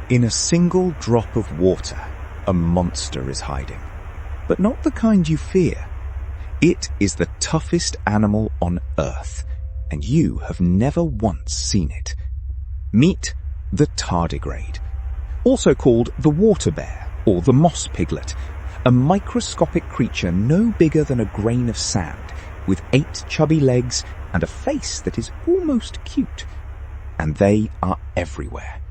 In a single drop of water, a monster is hiding. But not the kind you fear. It is the toughest animal on Earth, and you have never once seen it. Meet the tardigrade, also called the water bear or the moss piglet, a microscopic creature no bigger than a grain of sand, with 8 chubby legs and a face that is almost cute. And they are everywhere.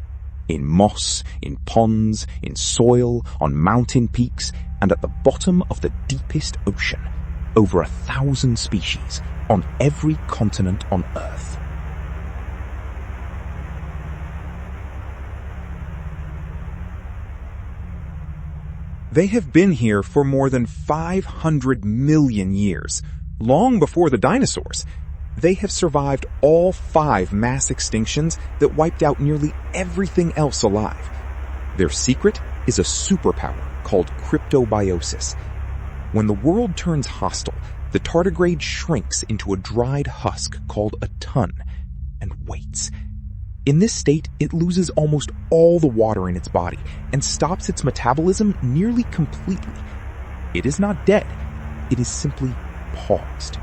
In moss, in ponds, in soil, on mountain peaks, and at the bottom of the deepest ocean. Over 1,000 species on every continent on Earth. They have been here for more than 500 million years, long before the dinosaurs. They have survived all 5 mass extinctions that wiped out nearly everything else alive. Their secret is a superpower called cryptobiosis. When the world turns hostile, the tardigrade shrinks into a dried husk called a ton and waits. In this state, it loses almost all the water in its body and stops its metabolism nearly completely. It is not dead. It is simply paused.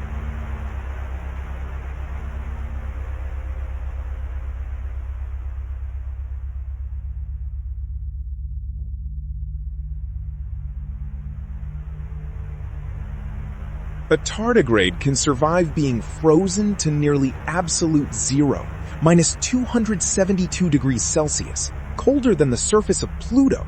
A tardigrade can survive being frozen to nearly absolute zero, minus 272 degrees Celsius, colder than the surface of Pluto.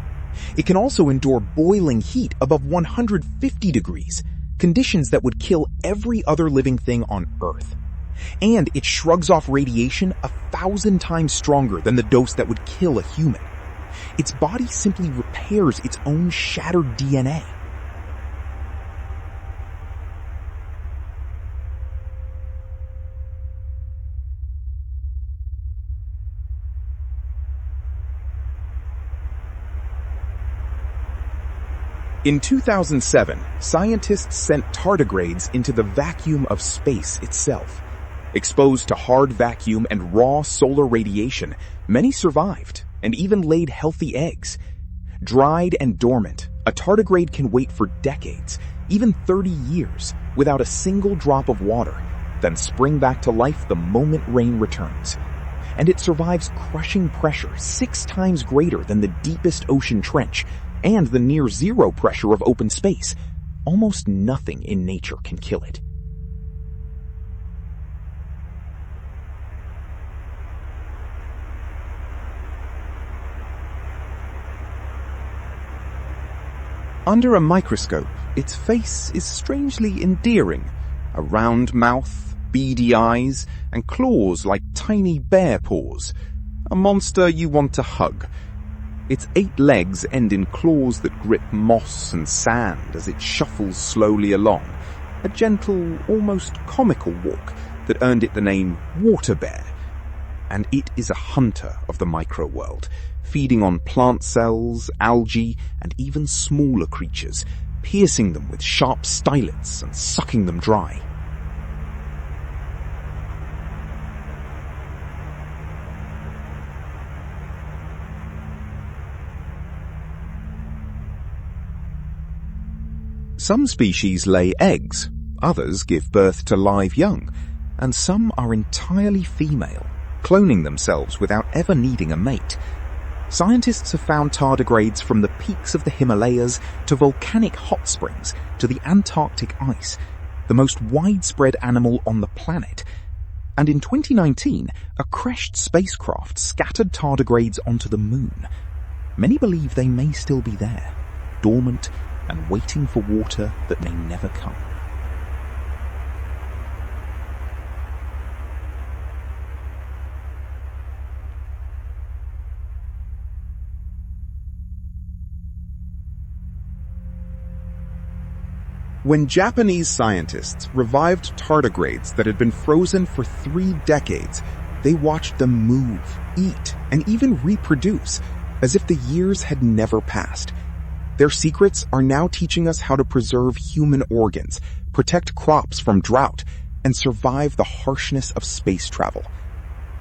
It can also endure boiling heat above 150 degrees, conditions that would kill every other living thing on Earth. And it shrugs off radiation 1,000 times stronger than the dose that would kill a human. Its body simply repairs its own shattered DNA. In 2007, scientists sent tardigrades into the vacuum of space itself. Exposed to hard vacuum and raw solar radiation, many survived and even laid healthy eggs. Dried and dormant, a tardigrade can wait for decades, even 30 years, without a single drop of water, then spring back to life the moment rain returns. And it survives crushing pressure 6 times greater than the deepest ocean trench, and the near-zero pressure of open space. Almost nothing in nature can kill it. Under a microscope, its face is strangely endearing. A round mouth, beady eyes, and claws like tiny bear paws. A monster you want to hug. Its 8 legs end in claws that grip moss and sand as it shuffles slowly along, a gentle, almost comical walk that earned it the name water bear. And it is a hunter of the micro-world, feeding on plant cells, algae, and even smaller creatures, piercing them with sharp stylets and sucking them dry. Some species lay eggs, others give birth to live young, and some are entirely female, cloning themselves without ever needing a mate. Scientists have found tardigrades from the peaks of the Himalayas to volcanic hot springs to the Antarctic ice, the most widespread animal on the planet. And in 2019, a crashed spacecraft scattered tardigrades onto the moon. Many believe they may still be there, dormant and waiting for water that may never come. When Japanese scientists revived tardigrades that had been frozen for 3 decades, they watched them move, eat, and even reproduce, as if the years had never passed. Their secrets are now teaching us how to preserve human organs, protect crops from drought, and survive the harshness of space travel.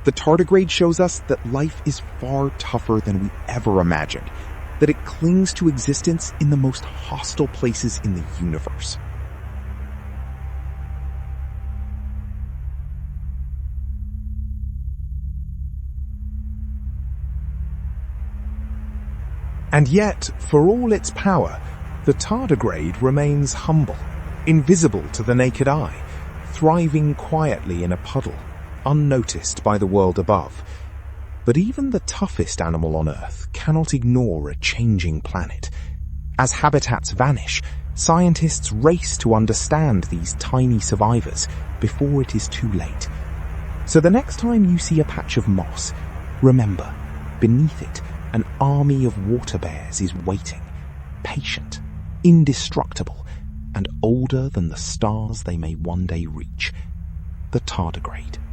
The tardigrade shows us that life is far tougher than we ever imagined, that it clings to existence in the most hostile places in the universe. And yet, for all its power, the tardigrade remains humble, invisible to the naked eye, thriving quietly in a puddle, unnoticed by the world above. But even the toughest animal on Earth cannot ignore a changing planet. As habitats vanish, scientists race to understand these tiny survivors before it is too late. So the next time you see a patch of moss, remember, beneath it, an army of water bears is waiting, patient, indestructible, and older than the stars they may one day reach. The tardigrade.